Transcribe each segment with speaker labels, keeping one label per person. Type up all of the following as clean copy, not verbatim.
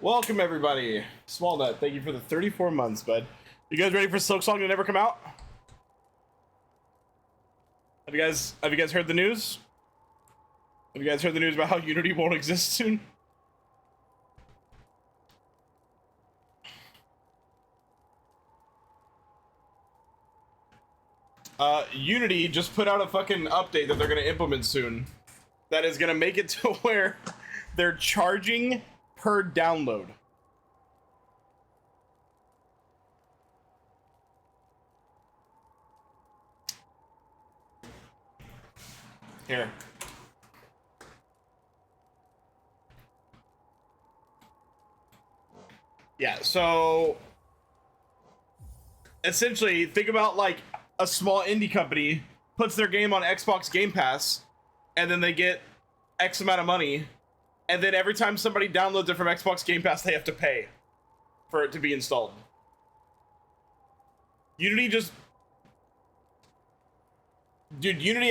Speaker 1: Welcome everybody. Smallnut, thank you for the 34 months, bud. You guys ready for Silksong to never come out? Have you guys heard the news? Have you guys heard the news about how Unity won't exist soon? Unity just put out a fucking update that they're gonna implement soon. That is gonna make it to where they're charging per download. Here. Yeah, so essentially think about like a small indie company puts their game on Xbox Game Pass and then they get X amount of money, and then every time somebody downloads it from Xbox Game Pass they have to pay for it to be installed. Unity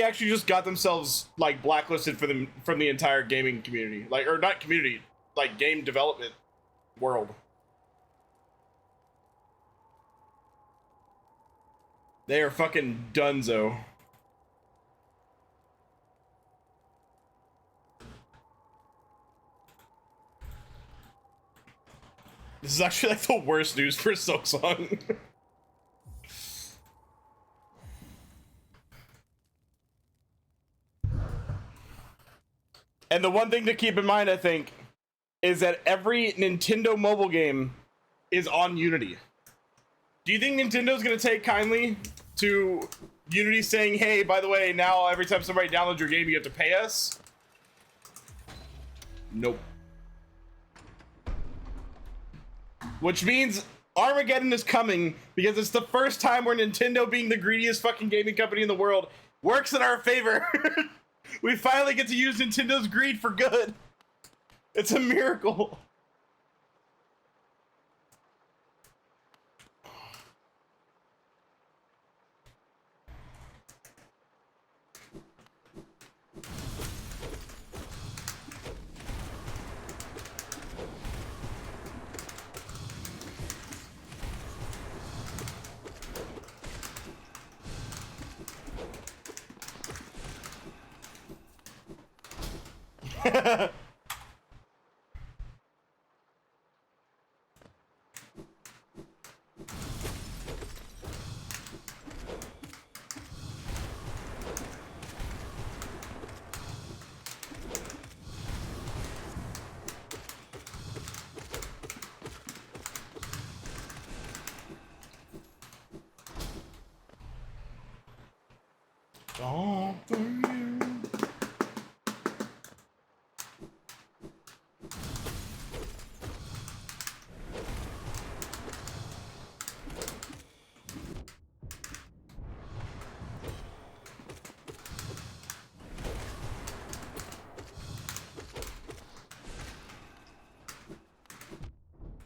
Speaker 1: actually just got themselves like blacklisted from the entire gaming community, like, or not community, like game development world. They are fucking donezo. This is actually like the worst news for Silksong. And the one thing to keep in mind, I think, is that every Nintendo mobile game is on Unity. Do you think Nintendo's gonna take kindly to Unity saying, hey, by the way, now every time somebody downloads your game, you have to pay us? Nope. Which means Armageddon is coming, because it's the first time where Nintendo, being the greediest fucking gaming company in the world, works in our favor. We finally get to use Nintendo's greed for good. It's a miracle. All for you.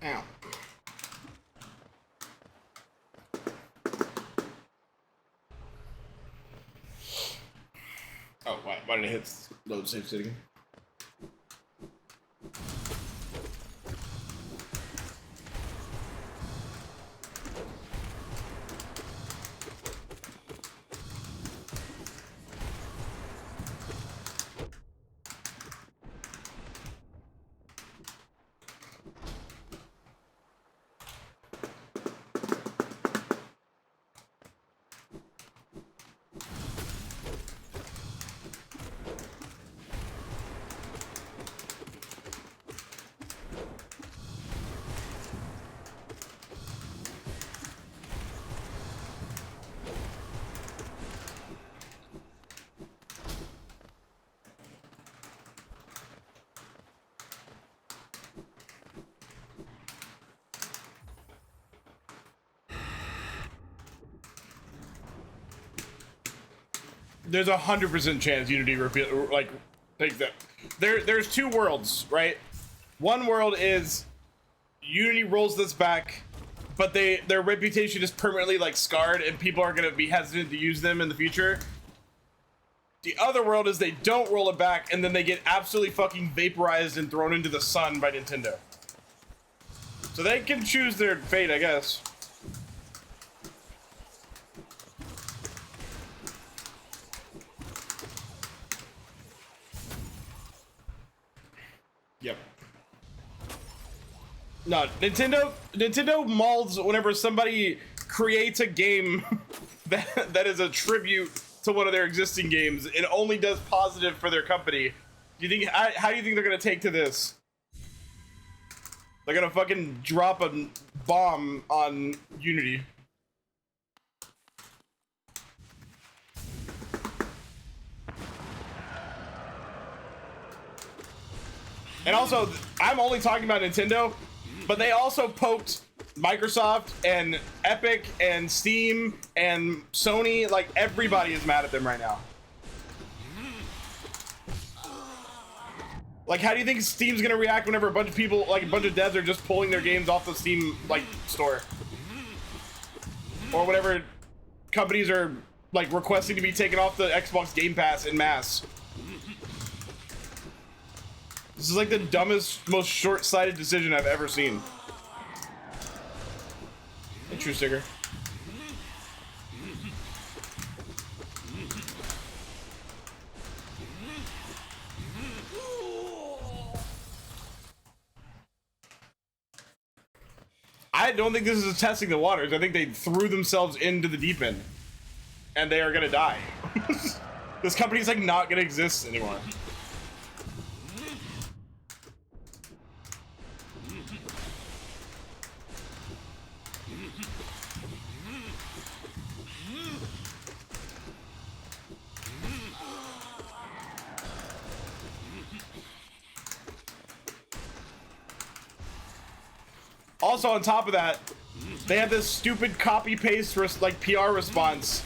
Speaker 1: Ow. Oh, why did it hit load save sitting? There's 100% chance Unity take that. There's two worlds, right? One world is Unity rolls this back, but their reputation is permanently like scarred, and people are gonna be hesitant to use them in the future. The other world is they don't roll it back, and then they get absolutely fucking vaporized and thrown into the sun by Nintendo. So they can choose their fate, I guess. Yep. No, Nintendo mauls whenever somebody creates a game that is a tribute to one of their existing games. It only does positive for their company. Do you think how do you think they're gonna take to this? They're gonna fucking drop a bomb on Unity. And also, I'm only talking about Nintendo, but they also poked Microsoft and Epic and Steam and Sony. Like, everybody is mad at them right now. Like, how do you think Steam's gonna react whenever a bunch of people, like a bunch of devs, are just pulling their games off the Steam, like, store? Or whatever companies are, like, requesting to be taken off the Xbox Game Pass en masse. This is like the dumbest, most short-sighted decision I've ever seen. A true sticker. I don't think this is testing the waters. I think they threw themselves into the deep end. And they are gonna die. This company's like not gonna exist anymore. Also, on top of that, they have this stupid copy-paste like PR response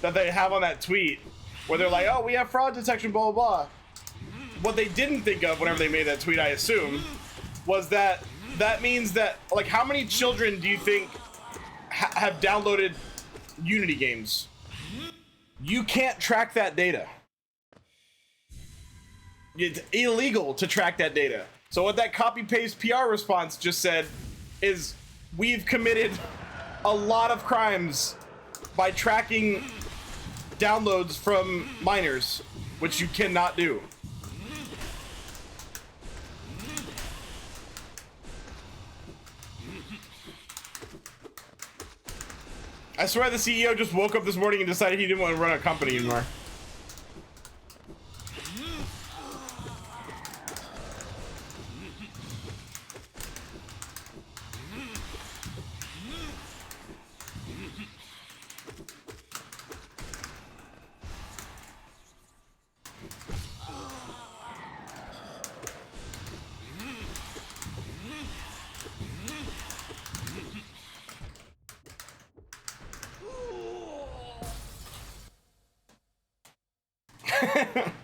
Speaker 1: that they have on that tweet, where they're like, "Oh, we have fraud detection, blah blah blah." What they didn't think of whenever they made that tweet, I assume, was that means that, like, how many children do you think have downloaded Unity games? You can't track that data. It's illegal to track that data. So what that copy-paste PR response just said is, we've committed a lot of crimes by tracking downloads from minors, which you cannot do. I swear the CEO just woke up this morning and decided he didn't want to run a company anymore.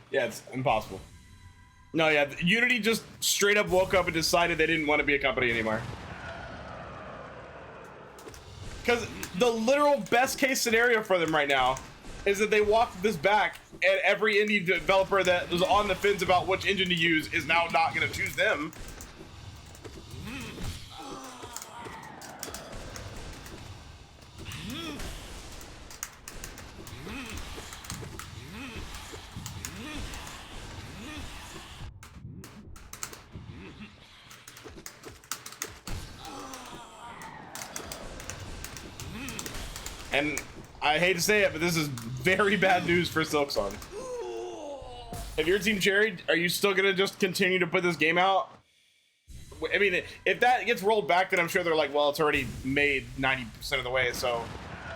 Speaker 1: Yeah, it's impossible. No, yeah, Unity just straight up woke up and decided they didn't want to be a company anymore. Because the literal best case scenario for them right now is that they walk this back, and every indie developer that was on the fence about which engine to use is now not going to choose them. And I hate to say it, but this is very bad news for Silksong. If you're Team Cherry, are you still gonna just continue to put this game out? I mean, if that gets rolled back, then I'm sure they're like, well, it's already made 90% of the way, so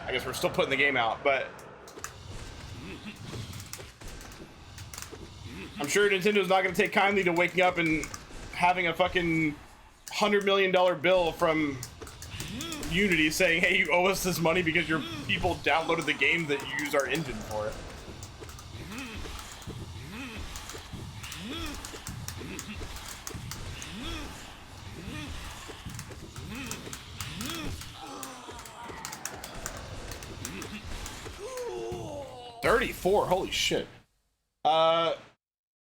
Speaker 1: I guess we're still putting the game out. But I'm sure Nintendo's not gonna take kindly to waking up and having a fucking $100 million bill from Unity saying, hey, you owe us this money because your people downloaded the game that you use our engine for. $34, holy shit. OJ,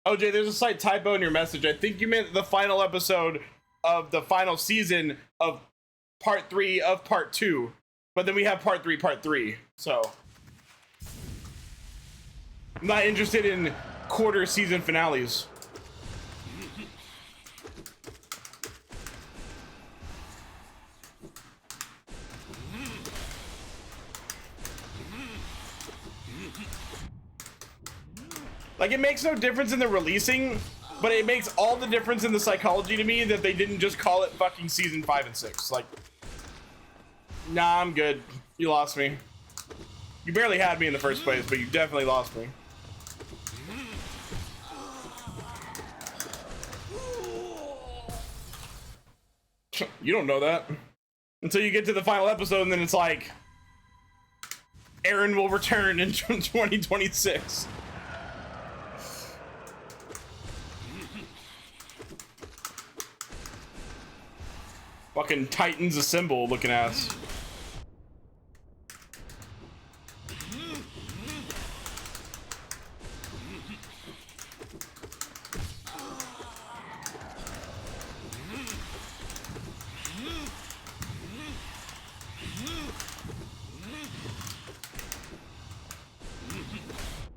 Speaker 1: there's a slight typo in your message. I think you meant the final episode of the final season of part 3 of part 2, but then we have part 3, so I'm not interested in quarter season finales. Like, it makes no difference in the releasing, but it makes all the difference in the psychology to me that they didn't just call it fucking season 5 and 6. Like, nah, I'm good. You lost me. You barely had me in the first place, but you definitely lost me. You don't know that until you get to the final episode, and then it's like, Aaron will return in 2026. Fucking Titans Assemble looking ass.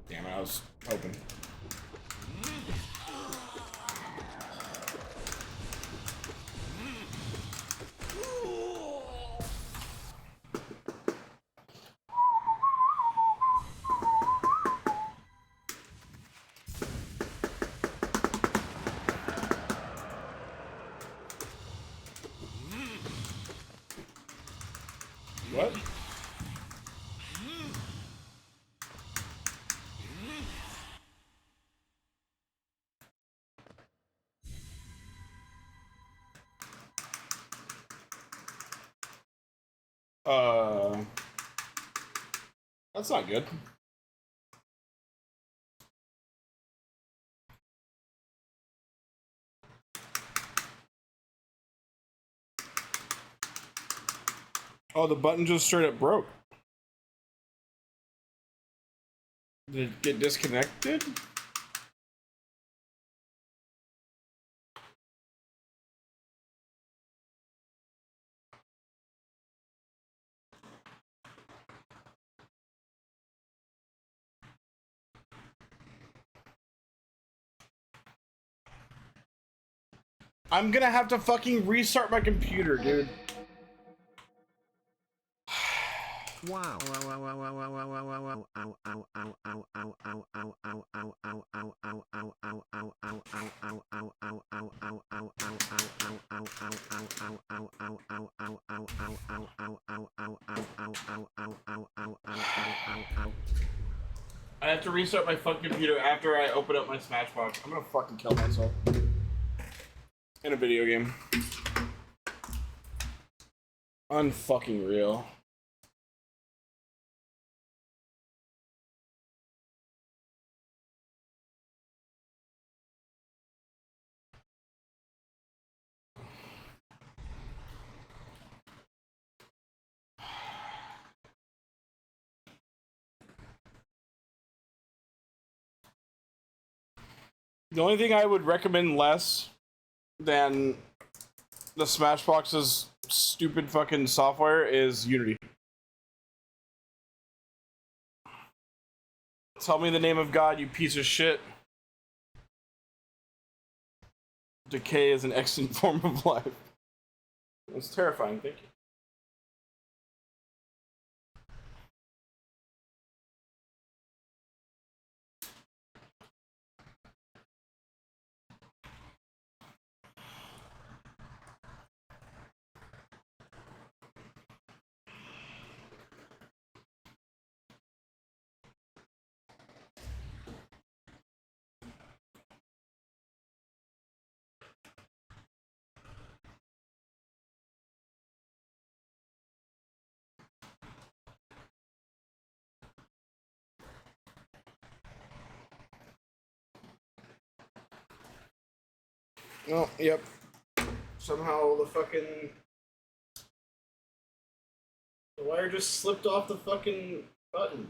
Speaker 1: Damn it, I was hoping. What? That's not good. Oh, the button just straight up broke. Did it get disconnected? I'm gonna have to fucking restart my computer, dude.
Speaker 2: Wow.
Speaker 1: I have to restart my fucking computer after I open up my Smashbox. I'm gonna fucking kill myself. In a video game. Unfucking real. The only thing I would recommend less than the Smashbox's stupid fucking software is Unity. Tell me the name of God, you piece of shit. Decay is an excellent form of life. It's terrifying, thank you. Oh, yep. Somehow the fucking... the wire just slipped off the fucking button.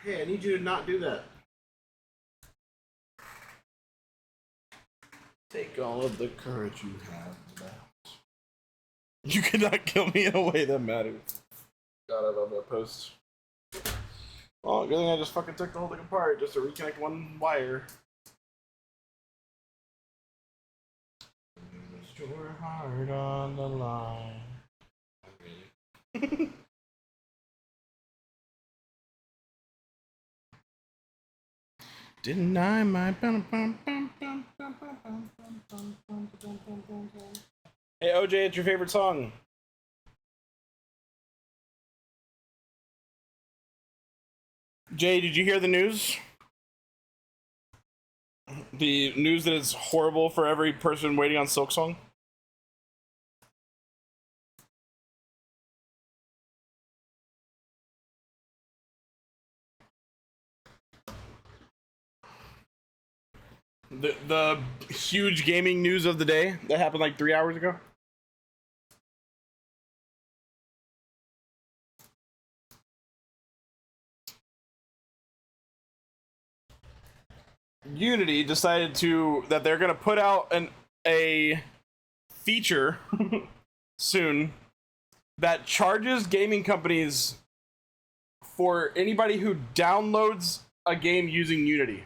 Speaker 1: Hey, I need you to not do that. Take all of the courage you have left. You cannot kill me in a way that matters. God, I love that post. Oh, good thing I just fucking took the whole thing apart just to reconnect one wire. Put your heart on the line. Deny my. Hey OJ, it's your favorite song. Jay, did you hear the news? The news that it's horrible for every person waiting on Silksong? The huge gaming news of the day that happened like 3 hours ago? Unity decided that they're gonna put out a feature soon that charges gaming companies for anybody who downloads a game using Unity.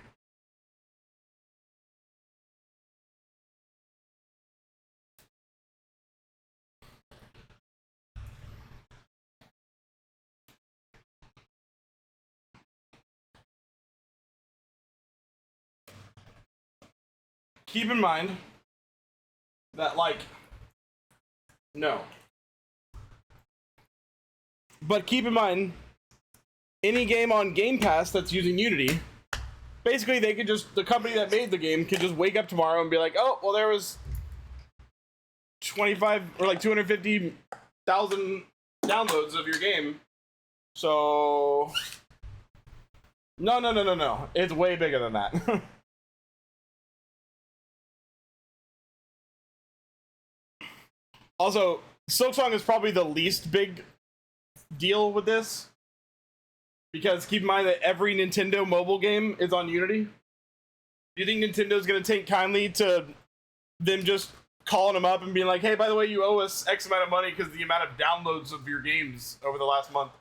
Speaker 1: Keep in mind that, like, no. But keep in mind, any game on Game Pass that's using Unity, basically they could just, the company that made the game could just wake up tomorrow and be like, oh, well, there was 25 or like 250,000 downloads of your game. So, no. It's way bigger than that. Also, Silksong is probably the least big deal with this, because keep in mind that every Nintendo mobile game is on Unity. Do you think Nintendo's gonna take kindly to them just calling them up and being like, hey, by the way, you owe us X amount of money because of the amount of downloads of your games over the last month?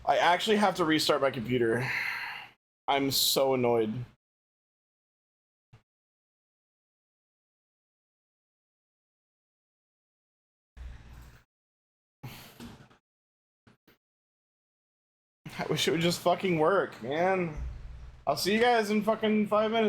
Speaker 1: I actually have to restart my computer. I'm so annoyed. I wish it would just fucking work, man. I'll see you guys in fucking 5 minutes.